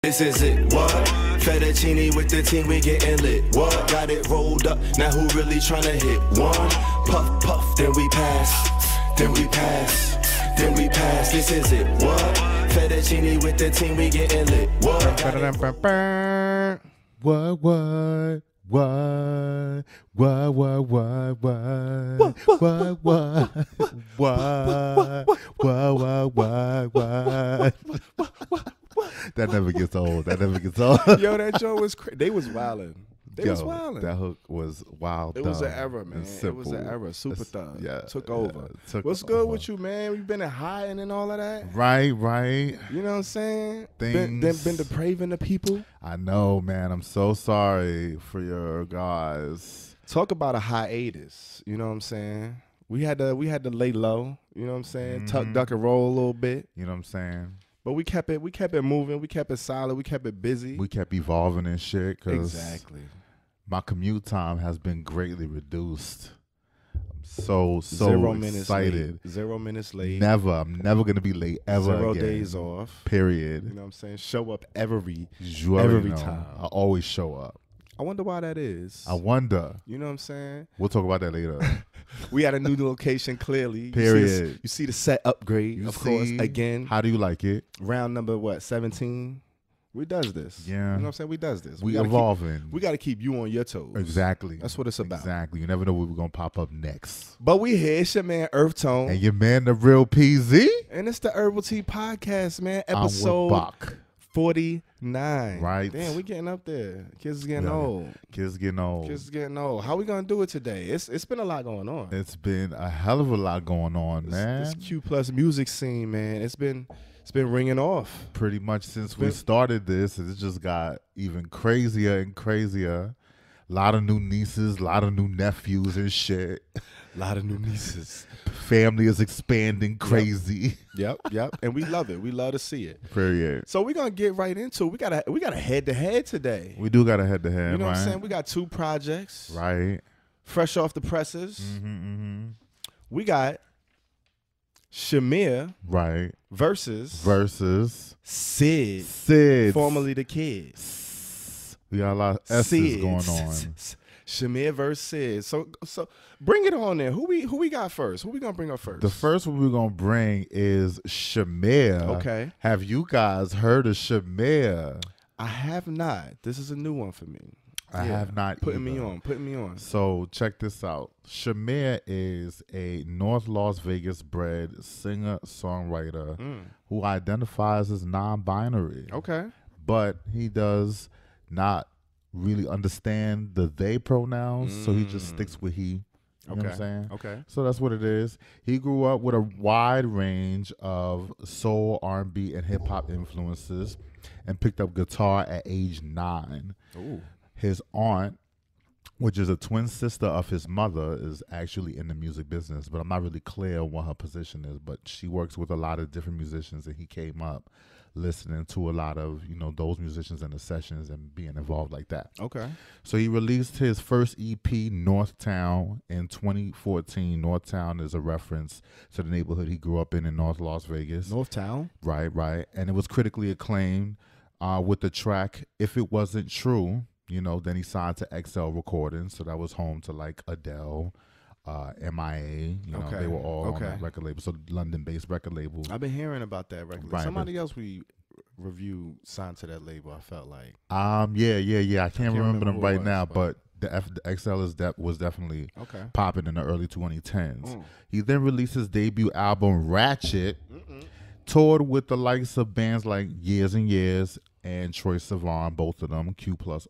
This is it, what? Fettuccine with the team, we getting lit. What? Got it rolled up, now who really tryna hit? One, puff, puff, then we pass. Then we pass, then we pass. This is it, what? Fettuccine with the team, we getting lit. What? What? That never gets old. That never gets old. Yo, that joke was crazy. They was wildin'. They was wildin'. That hook was wild. It was an era, man. It was an era. Super Thug. Took over. What's good with you, man? You been hiding and all of that? Right. You know what I'm saying? Been depraving the people? I know, man. I'm so sorry for your guys. Talk about a hiatus. You know what I'm saying? We had to lay low. You know what I'm saying? Tuck, duck, and roll a little bit. You know what I'm saying? But we kept it moving. We kept it solid. We kept it busy. We kept evolving and shit. Exactly. My commute time has been greatly reduced. I'm so 0 minutes excited. Late. 0 minutes late. I'm never gonna be late ever 0 again. days off. Period. You know what I'm saying? Show up every time. I always show up. I wonder why that is. I wonder. You know what I'm saying? We'll talk about that later. We had a new location, clearly. Period. You see the set upgrade, of course, again. How do you like it? Round number, 17? We does this. Yeah. You know what I'm saying? We does this. We evolving. We got to keep you on your toes. Exactly. That's what it's about. Exactly. You never know what we're going to pop up next. But we here. It's your man, EarthTone. And your man, the real PZ. And it's the Herbal Tea Podcast, man. I'm with Episode Bach. 49. Right. Damn, we getting up there. Kids is getting old. Kids getting old. Kids is getting old. How we going to do it today? It's been a lot going on. It's been a hell of a lot going on, man. This Q Plus music scene, man. It's been ringing off. Pretty much since we started this, it just got even crazier and crazier. A lot of new nieces, a lot of new nephews and shit. A lot of new nieces. Family is expanding crazy. Yep. And we love it. We love to see it. Period. So we're gonna get right into it. We got a head to head today. We do got a head to head. You know right? what I'm saying? We got 2 projects. Right. Fresh off the presses. We got Shamir. Right. Versus Sid. Formerly the Kid. We got a lot of S's going on. Shamir versus Sid. So bring it on there. Who we got first? Who we gonna bring up first? The first one we're gonna bring is Shamir. Okay. Have you guys heard of Shamir? I have not. This is a new one for me. I have not putting me on. So check this out. Shamir is a North Las Vegas bred singer-songwriter who identifies as non-binary. Okay. But he does not really understand the they pronouns, so he just sticks with he. You know what I'm saying? Okay. So that's what it is. He grew up with a wide range of soul, R&B, and hip-hop influences and picked up guitar at age 9. Ooh. His aunt, which is a twin sister of his mother, is actually in the music business, but I'm not really clear on what her position is, but she works with a lot of different musicians, and he came up listening to a lot of, those musicians in the sessions and being involved like that. Okay. So he released his first EP, Northtown, in 2014. Northtown is a reference to the neighborhood he grew up in North Las Vegas. Northtown? Right. And it was critically acclaimed with the track If It Wasn't True. Then he signed to XL Recordings, so that was home to like Adele, MIA. They were all on that record label. So London-based record label. I've been hearing about that record label. Right, Somebody else we reviewed signed to that label. I felt like. Yeah. I can't remember them right now, but the XL was definitely okay. popping in the early 2010s. He then released his debut album Ratchet, toured with the likes of bands like Years and Years and Troye Sivan, both of them Q Plus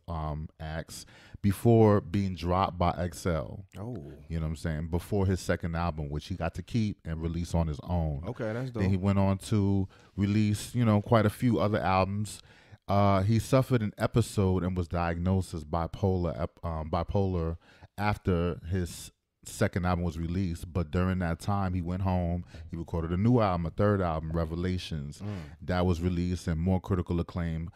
acts, before being dropped by XL. Oh, you know what I'm saying? Before his second album, which he got to keep and release on his own. Okay, that's dope. Then he went on to release, quite a few other albums. He suffered an episode and was diagnosed as bipolar after his second album was released, but during that time he went home, he recorded a new album, a third album, Revelations, that was released and more critical acclaim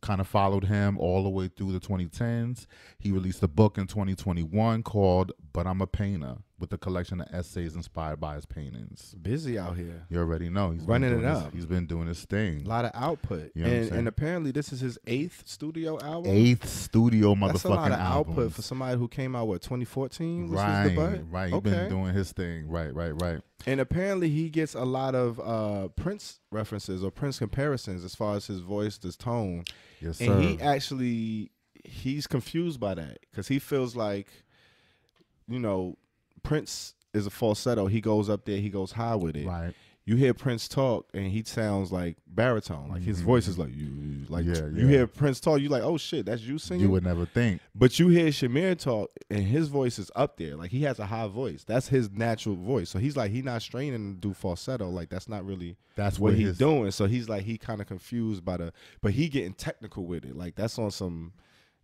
kind of followed him all the way through the 2010s. He released a book in 2021 called But I'm a Painter, with a collection of essays inspired by his paintings. Busy out here. You already know he's Running been doing it up. He's been doing his thing. A lot of output. You know what I'm saying? And apparently this is his 8th studio album. 8th studio motherfucking That's a lot of album output for somebody who came out, 2014? Right, right. right. He's been doing his thing. Right. And apparently he gets a lot of Prince references or Prince comparisons as far as his voice, his tone. Yes, sir. And he's confused by that because he feels like, Prince is a falsetto. He goes up there, he goes high with it. Right. You hear Prince talk, and he sounds like baritone. Like his voice is like you. Like you hear Prince talk, you like, oh shit, that's you singing. You would never think. But you hear Shamir talk, and his voice is up there. Like he has a high voice. That's his natural voice. So he's like, he not straining to do falsetto. Like that's not really what he's doing. So he's like, he kind of confused by but he getting technical with it. Like that's on some.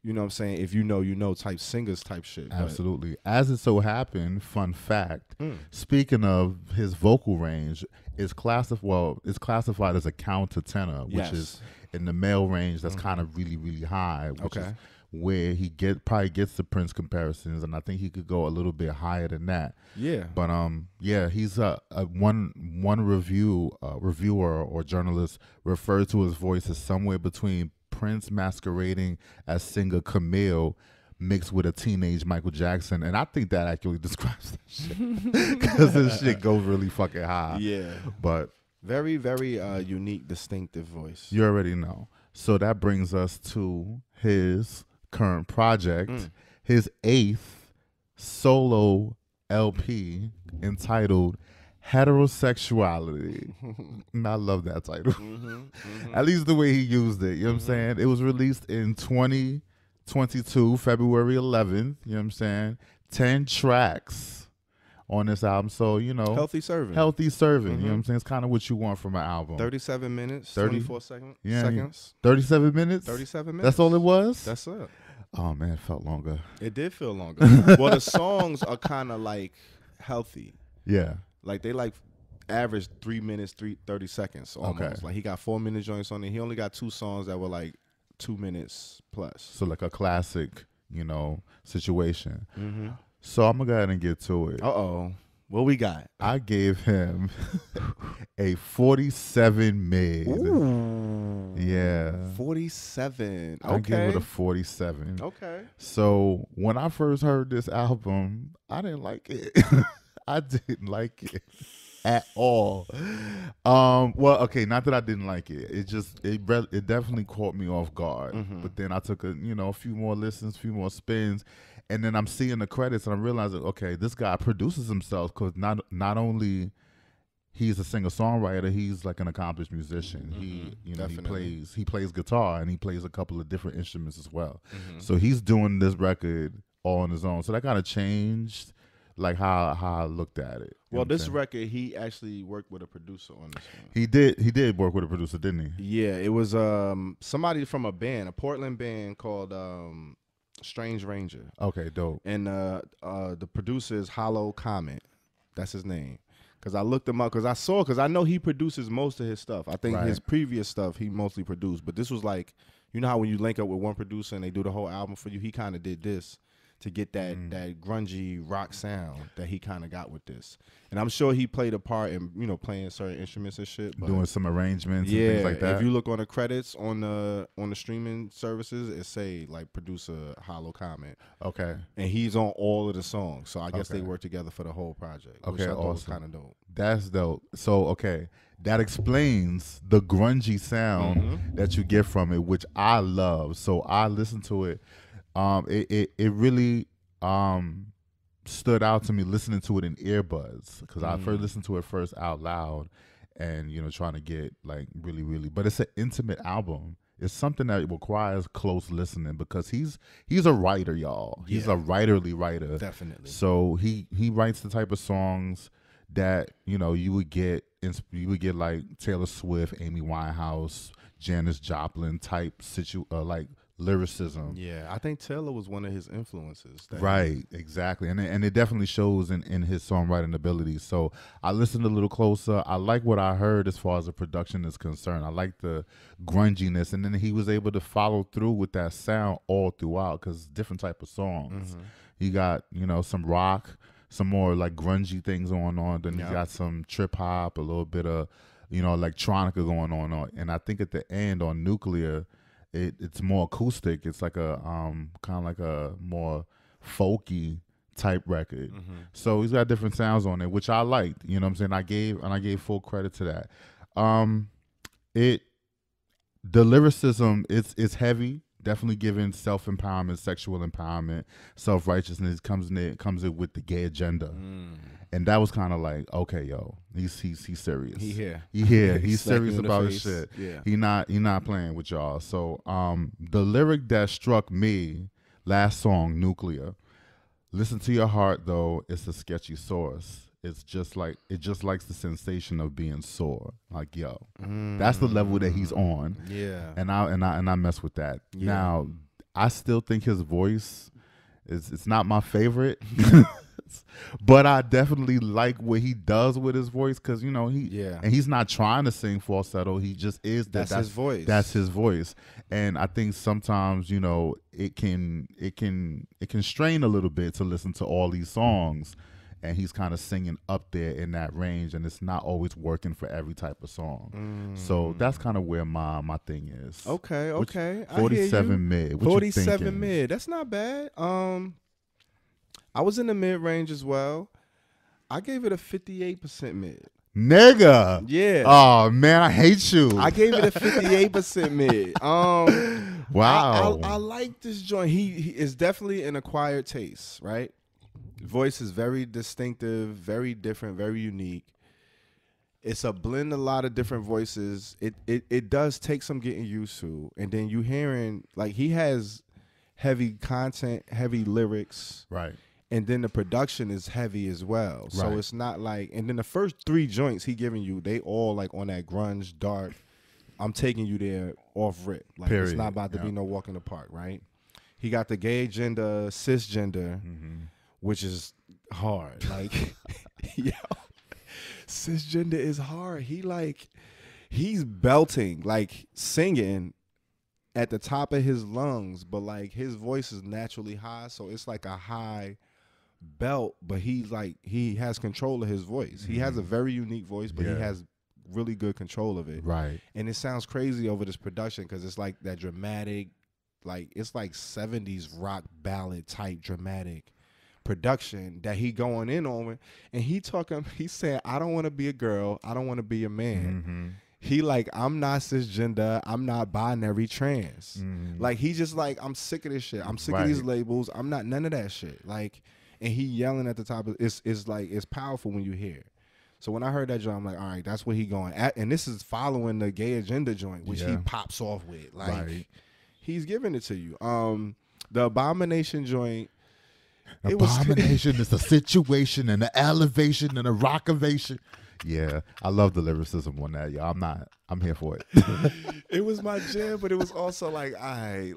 You know what I'm saying? If you know type singers type shit. Absolutely. As it so happened, fun fact, speaking of his vocal range, it's classified as a countertenor, which is in the male range that's kind of really, really high, which is where he probably gets the Prince comparisons, and I think he could go a little bit higher than that. Yeah. But he's one reviewer or journalist referred to his voice as somewhere between Prince masquerading as singer Camille mixed with a teenage Michael Jackson, and I think that actually describes that shit because this shit goes really fucking high. Yeah, but very, very unique, distinctive voice. You already know. So that brings us to his current project, his 8th solo LP entitled Heterosexuality. And I love that title. At least the way he used it. You know what I'm saying? It was released in 2022, February 11th. You know what I'm saying? 10 tracks on this album. So, Healthy serving. You know what I'm saying? It's kind of what you want from an album. 37 minutes, 24 seconds. 37 minutes? 37 minutes. That's all it was? That's it. Oh, man, it felt longer. It did feel longer. Well, the songs are kind of like healthy. Yeah. Like they average 3 minutes, 30 seconds almost. Okay. Like he got 4-minute joints on it. He only got 2 songs that were like 2 minutes plus. So like a classic, situation. So I'm gonna go ahead and get to it. What we got? I gave him a 47 mid. Ooh. Yeah. 47. Okay. I gave it a 47. Okay. So when I first heard this album, I didn't like it. I didn't like it at all. Well, okay, not that I didn't like it. It definitely caught me off guard. But then I took a few more listens, a few more spins, and then I'm seeing the credits and I'm realizing, okay, this guy produces himself because not only he's a singer-songwriter, he's like an accomplished musician. He plays guitar and he plays a couple of different instruments as well. So he's doing this record all on his own. So that kind of changed like how I looked at it. Well, this record, he actually worked with a producer on this one. He did work with a producer, didn't he? Yeah, it was somebody from a Portland band called Strange Ranger. Okay, dope. And the producer is Hollow Comment. That's his name. Because I looked him up because I know he produces most of his stuff. I think his previous stuff he mostly produced. But this was like, you know how when you link up with one producer and they do the whole album for you, he kind of did this to get that grungy rock sound that he kind of got with this. And I'm sure he played a part in, playing certain instruments and shit. But doing some arrangements and things like that. If you look on the credits on the streaming services, it say like producer Hollow Comment. Okay. And he's on all of the songs. So I guess they work together for the whole project. Okay, which I thought was awesome. kind of dope. That's dope. So, okay, that explains the grungy sound that you get from it, which I love. So I listened to it. It really stood out to me listening to it in earbuds because I first listened to it first out loud and trying to get like really, but it's an intimate album. It's something that requires close listening because he's a writer, y'all. He's a writerly writer. Definitely. So he writes the type of songs that you would get like Taylor Swift, Amy Winehouse, Janis Joplin type like lyricism. Yeah, I think Taylor was one of his influences. Right, exactly. And it definitely shows in his songwriting abilities. So I listened a little closer. I like what I heard as far as the production is concerned. I like the grunginess. And then he was able to follow through with that sound all throughout because different type of songs. He got, some rock, some more like grungy things going on. Then he's got some trip hop, a little bit of, electronica going on. And I think at the end on Nuclear, it's more acoustic. It's like a kind of like a more folky type record. So he's got different sounds on it, which I liked. You know what I'm saying? I gave full credit to that. The lyricism, it's heavy. Definitely giving self-empowerment, sexual empowerment, self-righteousness comes in with the gay agenda. And that was kind of like, okay, yo, he's serious. He here. He's serious about his shit. Yeah. He not playing with y'all. So the lyric that struck me, last song, Nuclear, listen to your heart though, it's a sketchy source. It just likes the sensation of being sore. Like, yo, that's the level that he's on. Yeah. And I mess with that. Yeah. Now, I still think his voice it's not my favorite. But I definitely like what he does with his voice, because and he's not trying to sing falsetto. He just is that. That's his voice. That's his voice. And I think sometimes it can strain a little bit to listen to all these songs. And he's kind of singing up there in that range, and it's not always working for every type of song. So that's kind of where my thing is. Okay. 47 mid. What 47 mid. That's not bad. I was in the mid range as well. I gave it a 58% mid. Nigga. Yeah. Oh man, I hate you. I gave it a 58% mid. Wow. I like this joint. He is definitely an acquired taste, right? Voice is very distinctive, very different, very unique. It's a blend of a lot of different voices. It does take some getting used to. And then you hearing, like, he has heavy content, heavy lyrics. Right. And then the production is heavy as well. So it's not like, and then the first 3 joints he giving you, they all like on that grunge, dark, I'm taking you there off rip. Like, period. It's not about to be no walk in the park, right? He got the gay agenda, cisgender, which is hard. Like, yo, cisgender is hard. He's belting, like singing at the top of his lungs, but like his voice is naturally high, so it's like a high belt, but he has control of his voice. He has a very unique voice, but he has really good control of it. Right. And it sounds crazy over this production because it's like that dramatic, like it's like 70s rock ballad type dramatic production that he going in on, and he said, I don't want to be a girl, I don't want to be a man. He like, I'm not cisgender, I'm not binary trans. Like, he just like, I'm sick of this shit, I'm sick of these labels, I'm not none of that shit. Like, and he yelling at the top of it's like, it's powerful when you hear it. So when I heard that joint, I'm like, all right, that's what he going at. And this is following the gay agenda joint, which he pops off with. Like, he's giving it to you. The Abomination joint, Abomination is a situation and an elevation and a rockavation. Yeah, I love the lyricism on that. Yeah, I'm here for it. It was my jam, but it was also like, all right.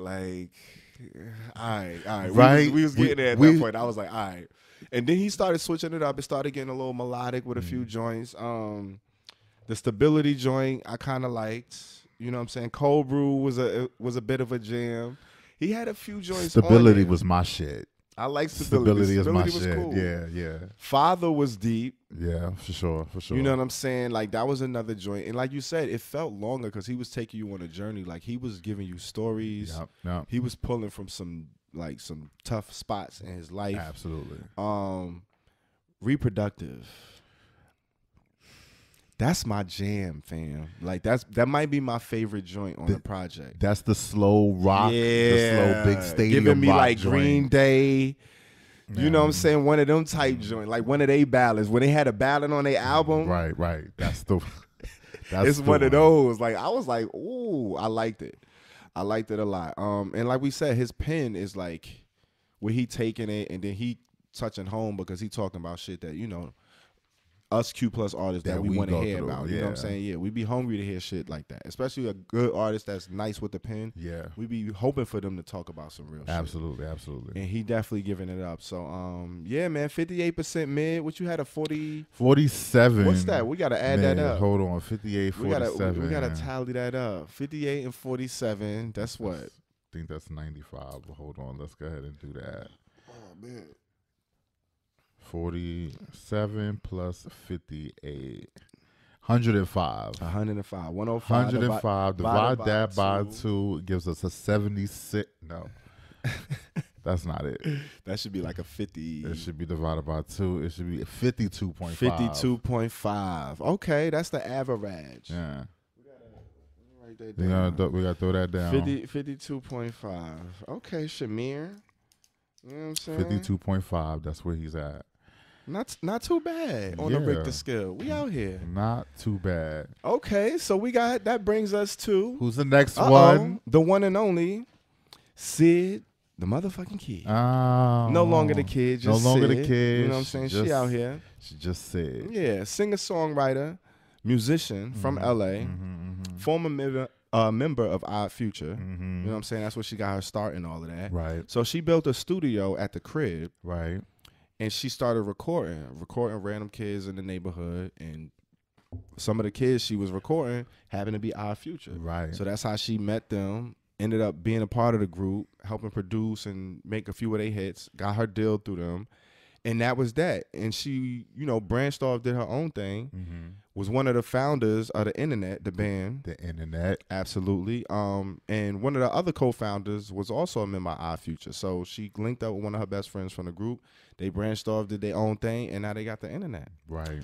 Right? We was getting there at that point. I was like, all right. And then he started switching it up. It started getting a little melodic with a few joints. The Stability joint, I kind of liked. You know what I'm saying? Cold Brew was a bit of a jam. He had a few joints. Stability was my shit. I like Stability. Stability is my was shit. Cool. Yeah. Father was deep. Yeah, for sure. You know what I'm saying? Like, that was another joint. And like you said, it felt longer because he was taking you on a journey. Like, he was giving you stories. Yep. He was pulling from some tough spots in his life. Absolutely. Reproductive. That's my jam, fam. Like, that might be my favorite joint on the project. That's the slow rock, the slow big stadium giving me rock like joint. Green Day. You know what I'm saying? One of them type joint, like one of they ballads. When they had a ballad on their album. Right. That's it's one of those. Like, I was like, ooh, I liked it. I liked it a lot. And like we said, his pen is like where he taking it and then he touching home because he talking about shit that, us Q+ artists that we want to hear about. You know what I'm saying? Yeah, we be hungry to hear shit like that. Especially a good artist that's nice with the pen. Yeah. We be hoping for them to talk about some real shit. Absolutely. And he definitely giving it up. So, yeah, man, 58% mid. What you had, a 40? 47. What's that? We got to add that up. Hold on. 58, 47. We got to tally that up. 58 and 47. That's what? I think that's 95. But hold on. Let's go ahead and do that. Oh, man. 47 plus 58. 105. 105. 105. 105. Divide that by 2 gives us a 76. No. That's not it. That should be like a 50. It should be divided by 2. It should be 52.5. 52.5. Okay, that's the average. Yeah. Write that down. We got to throw that down. 52.5. Okay, Shamir. You know what I'm saying? 52.5. That's where he's at. Not too bad on the Richter scale. We out here. Not too bad. Okay, so that brings us to who's the next one? The one and only Sid, the motherfucking kid. Oh. No longer the kid, just no longer Sid. the kid. You know what I'm saying? She out here. She just said. Yeah, singer-songwriter, musician from LA, former member of Odd Future. You know what I'm saying? That's where she got her start and all of that. Right. So she built a studio at the crib. Right. And she started recording random kids in the neighborhood, and some of the kids she was recording happened to be Odd Future. Right. So that's how she met them, ended up being a part of the group, helping produce and make a few of their hits, got her deal through them. And that was that. And she, branched off, did her own thing, was one of the founders of the Internet, the band. The Internet. Absolutely. And one of the other co-founders was also a member of Odd Future. So she linked up with one of her best friends from the group. They branched off, did their own thing, and now they got the Internet. Right.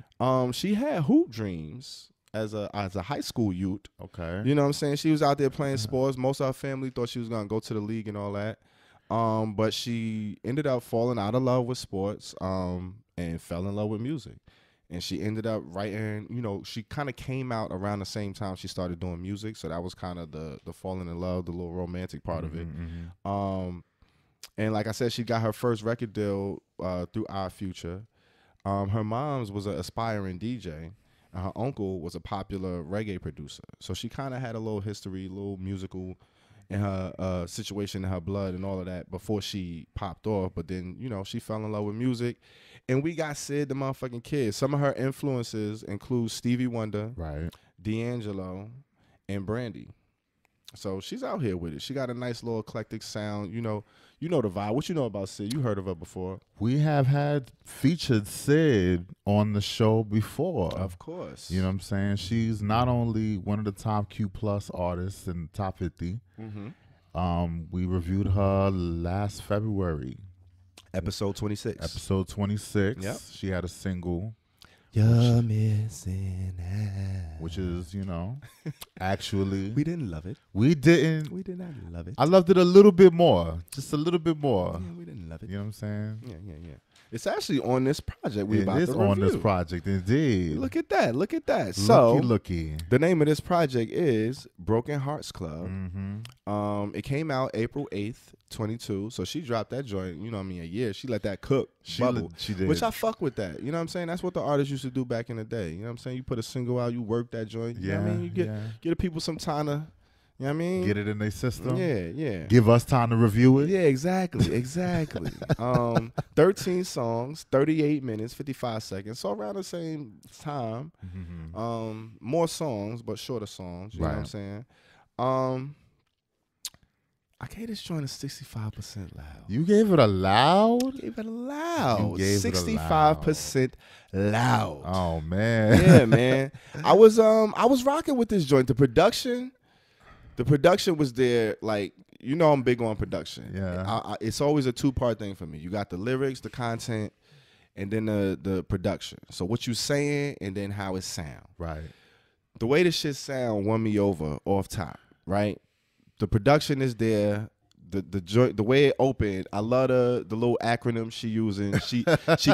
She had hoop dreams as a high school youth. Okay. You know what I'm saying? She was out there playing sports. Most of her family thought she was going to go to the league and all that. But she ended up falling out of love with sports and fell in love with music. And she ended up writing, she kind of came out around the same time she started doing music. So that was kind of the falling in love, the little romantic part of it. And like I said, she got her first record deal through Odd Future. Her mom's was an aspiring DJ. And her uncle was a popular reggae producer. So she kind of had a little history, a little musical in her situation in her blood and all of that before she popped off. But then, she fell in love with music. And we got Sid the motherfucking kid. Some of her influences include Stevie Wonder, right, D'Angelo, and Brandy. So she's out here with it. She got a nice little eclectic sound. You know the vibe. What you know about Sid? You heard of her before. We have had featured Sid on the show before. Of course. You know what I'm saying? She's not only one of the top Q+ artists in the top 50. We reviewed her last February. Episode 26. Episode 26. Yep. She had a single. You're missing out. Which is, actually. We didn't love it. We didn't. We did not love it. I loved it a little bit more. Just a little bit more. Yeah, we didn't love it. You know what I'm saying? Yeah. It's actually on this project It is on this project, indeed. Look at that. So, looky. The name of this project is Broken Hearts Club. It came out April 8th, 22. So she dropped that joint, a year. She let that cook, bubble. She did. Which I fuck with that. You know what I'm saying? That's what the artists used to do back in the day. You know what I'm saying? You put a single out, you work that joint. You know what I mean? You get the people some time to, you know what I mean? Get it in their system. Yeah. Give us time to review it. Yeah, exactly. 13 songs, 38 minutes, 55 seconds. So around the same time. More songs, but shorter songs. You know what I'm saying? I gave this joint a 65% loud. You gave it a loud? Gave it a loud. You gave 65% loud. Oh man. Yeah, man. I was rocking with this joint. The production was there. Like, I'm big on production. Yeah. It's always a two-part thing for me. You got the lyrics, the content, and then the production. So what you saying and then how it sound. Right. The way this shit sound won me over off top, right? The production is there. The way it opened, I love the little acronym she using. She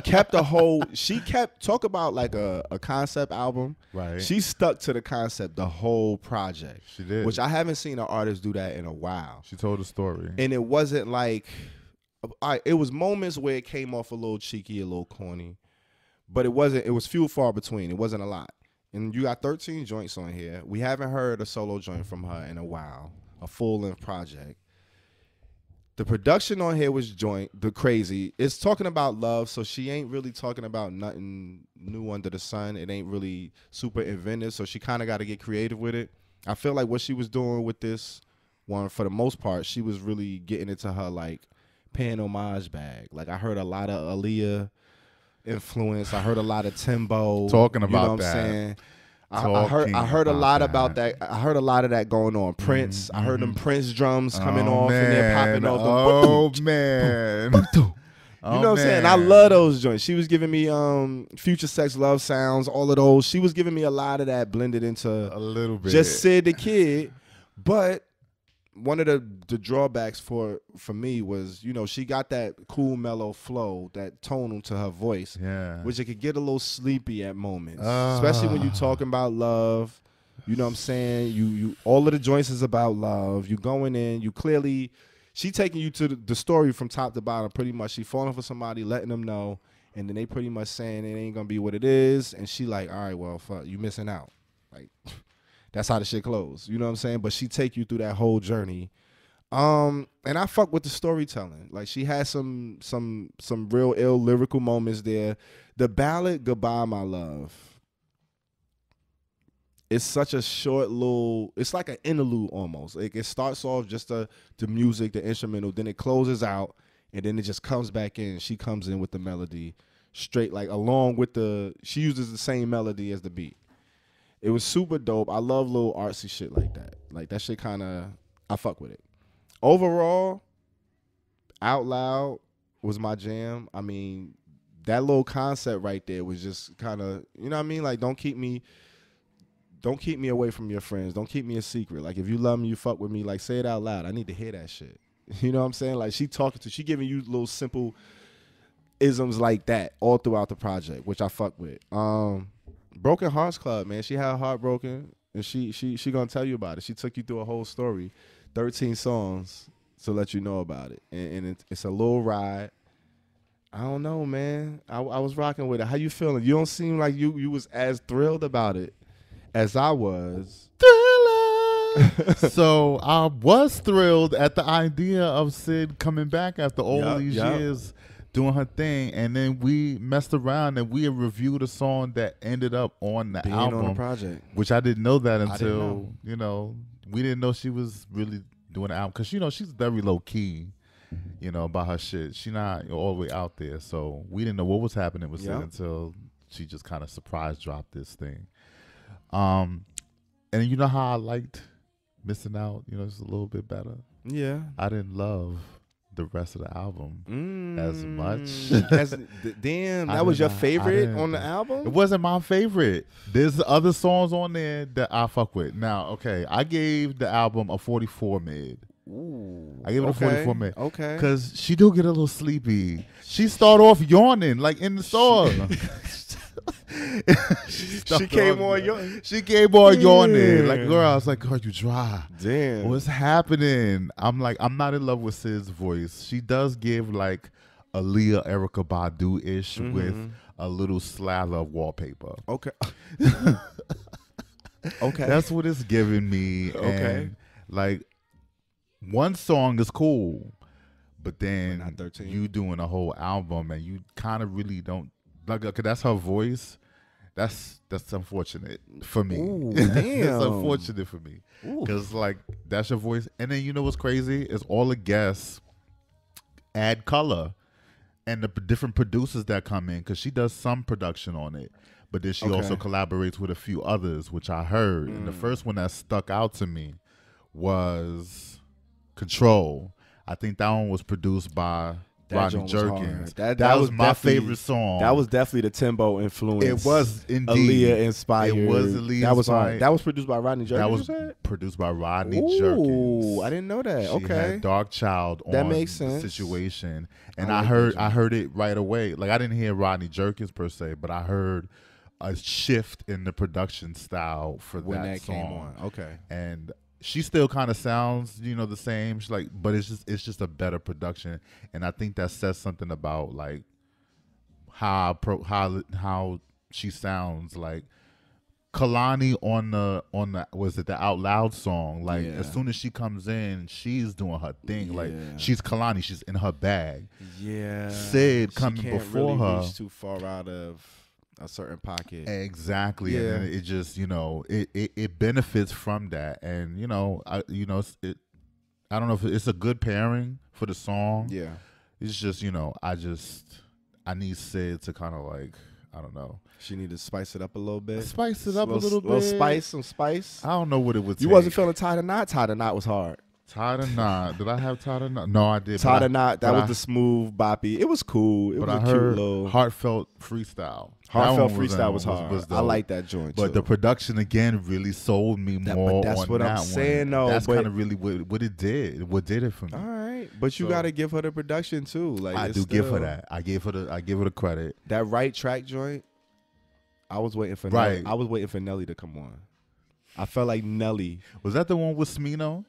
kept talk about like a concept album. Right. She stuck to the concept the whole project. She did. Which I haven't seen an artist do that in a while. She told a story. And it wasn't like it was moments where it came off a little cheeky, a little corny. But it was few far between. It wasn't a lot. And you got 13 joints on here. We haven't heard a solo joint from her in a while. A full-length project. The production on here was the crazy. It's talking about love, so she ain't really talking about nothing new under the sun. It ain't really super inventive, so she kind of got to get creative with it. I feel like what she was doing with this one, for the most part, she was really getting into her, like, paying homage bag. Like, I heard a lot of Aaliyah, influence. I heard a lot of Timbo. Talking about you know what that. I'm saying? I heard a lot about that. I heard a lot of that going on. Prince. I heard them Prince drums coming off and they're popping off. Oh man. You know what I'm saying? I love those joints. She was giving me Future Sex Love Sounds, all of those. She was giving me a lot of that blended into a little bit. Just Sid the Kid. But one of the drawbacks for me was, you know, she got that cool mellow flow, that tone to her voice, which it could get a little sleepy at moments, especially when you talking about love. You know what I'm saying? You all of the joints is about love. You going in, you clearly, she taking you to the story from top to bottom. Pretty much, she falling for somebody, letting them know, and then they pretty much saying it ain't gonna be what it is, and she like, all right, well, fuck, you missing out, like. That's how the shit closed. You know what I'm saying? But she take you through that whole journey. And I fuck with the storytelling. Like, she had some real ill lyrical moments there. The ballad Goodbye My Love. It's such a short little, it's like an interlude almost. Like, it starts off just the music, the instrumental, then it closes out, and then it just comes back in. She comes in with the melody straight, like along with she uses the same melody as the beat. It was super dope. I love little artsy shit like that. Like, that shit kind of, I fuck with it. Overall, Out Loud was my jam. I mean, that little concept right there was just kind of, you know what I mean? Like, don't keep me away from your friends. Don't keep me a secret. Like, if you love me, you fuck with me. Like, say it out loud. I need to hear that shit. You know what I'm saying? Like, she giving you little simple isms like that all throughout the project, which I fuck with. Broken Hearts Club, man. She had her heart broken, and she gonna tell you about it. She took you through a whole story, 13 songs to let you know about it, and it's a little ride. I don't know, man. I was rocking with it. How you feeling? You don't seem like you was as thrilled about it as I was. Thriller. So I was thrilled at the idea of Sid coming back after all these years. Doing her thing, and then we messed around and we reviewed a song that ended up on the album, on the project, which I didn't know that until you know, we didn't know she was really doing the album, because you know she's very low key, you know, about her shit. She not all the way out there, so we didn't know what was happening with it until she just kind of surprise dropped this thing. And you know how I liked Missing Out, you know, just a little bit better. Yeah, I didn't love the rest of the album as much. Damn, that was your favorite on the album? It wasn't my favorite. There's other songs on there that I fuck with. Now, okay, I gave the album a 44 mid. Ooh, I gave it a 44 mid. Okay. Because she do get a little sleepy. She start off yawning, like in the song. She came on yawning. Like, girl, I was like, girl, you dry. Damn. What's happening? I'm like, I'm not in love with Sid's voice. She does give like a Leah Erykah Badu-ish with a little slather of wallpaper. Okay. Okay. That's what it's giving me. Okay. And like, one song is cool, but then you doing a whole album and you kind of really don't. Like, okay, that's her voice. That's unfortunate for me. Ooh, damn. It's unfortunate for me because like that's your voice. And then you know what's crazy is all the guests add color, and the different producers that come in, because she does some production on it, but then she also collaborates with a few others, which I heard. And the first one that stuck out to me was Control. I think that one was produced by Rodney Jerkins. That was my favorite song. That was definitely the Timbo influence. It was indeed. Aaliyah inspired. It was Aaliyah inspired. That was produced by Rodney Jerkins. That was produced by Rodney Jerkins. Ooh, I didn't know that. She had Dark Child on that makes sense. The Situation, and I heard it right away. Like, I didn't hear Rodney Jerkins per se, but I heard a shift in the production style for when that song. Came on. Okay, and she still kind of sounds, you know, the same. She's like, but it's just a better production, and I think that says something about like how she sounds. Like Kalani on the was it the Out Loud song? Like as soon as she comes in, she's doing her thing. Like she's Kalani, she's in her bag. Yeah, Sid coming before her, reach too far out of a certain pocket. Exactly. Yeah. And it just, you know, it benefits from that. And, you know, I don't know if it's a good pairing for the song. Yeah. It's just, you know, I I need Sid to kind of like, I don't know. She need to spice it up a little bit. Spice it up a little bit. Some spice. I don't know what it would take. You wasn't feeling Tie the Knot? Tie the Knot was hard. Tie the Knot. Did I have Tie the Knot? No, I did. Tie the Knot. That was the smooth boppy. It was cool. It was a cute little. Heartfelt Freestyle. Heartfelt Freestyle was hard. I like that joint but too. the production again really sold me more. But that's what I'm saying though. That's kind of really what it did. What did it for me? All right, but you got to give her the production too. Like I do give her that. I give her the credit. That right track joint. I was waiting for Nelly. I was waiting for Nelly to come on. I felt like Nelly. Was that the one with Smino?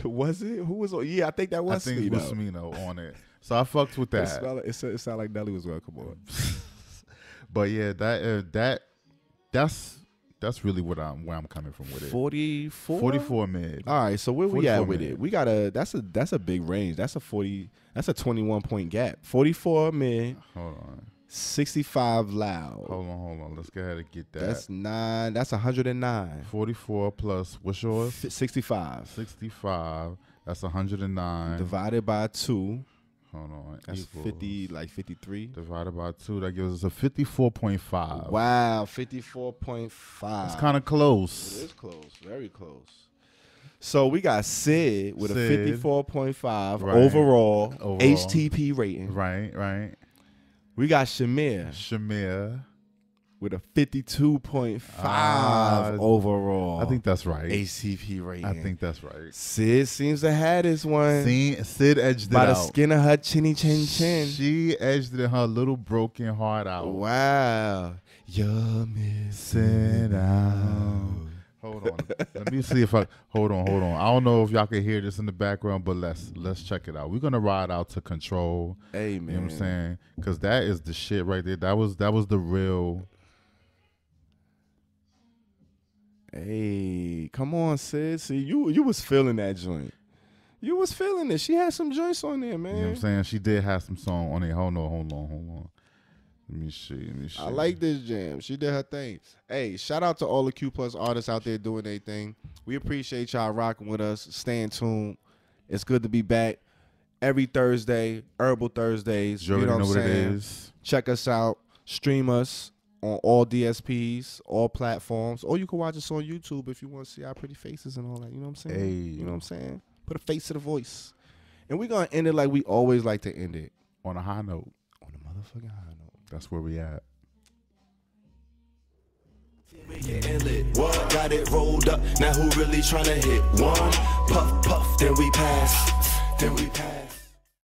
Was it? Who was on? Yeah, I think that was Smino. I think it was Smino on it. So I fucked with that. It sounded like Nelly was going to come on. But yeah, that's really where I'm coming from with it. 44 mid. All right, so where we at with it? We got that's a big range. That's a 21 point gap. 44 mid. Hold on. 65 loud. Hold on. Let's go ahead and get that. That's 9. That's 109. 44 plus what's yours? 65. 65. That's 109. Divided by 2. Hold on. That's 50, like 53. Divided by 2, that gives us a 54.5. Wow, 54.5. It's kind of close. It is close. Very close. So we got Sid with a 54.5 overall HTP rating. Right. We got Shamir with a 52.5 overall. I think that's right. HTP rating. I think that's right. Sid seems to have this one. Sid edged it out. By the skin of her chinny chin chin. She edged it her little broken heart out. Wow. You're missing out. Hold on. Let me see if hold on. I don't know if y'all can hear this in the background, but let's check it out. We're gonna ride out to Control. Hey man. You know what I'm saying? Because that is the shit right there. That was the real. Hey, come on, Sid. See, you was feeling that joint. You was feeling it. She had some joints on there, man. You know what I'm saying? She did have some song on there. Hold on. Let me see. I like this jam. She did her thing. Hey, shout out to all the Q Plus artists out there doing their thing. We appreciate y'all rocking with us. Staying tuned. It's good to be back every Thursday, Herbal Thursdays. You know what it is. Check us out. Stream us on all DSPs, all platforms. Or you can watch us on YouTube if you want to see our pretty faces and all that. You know what I'm saying? Hey. You know what I'm saying? Put a face to the voice. And we're going to end it like we always like to end it. On a high note. On a motherfucking high note. That's where we at. We getting lit. What? Got it rolled up. Now who really tryna hit? One puff, then we pass.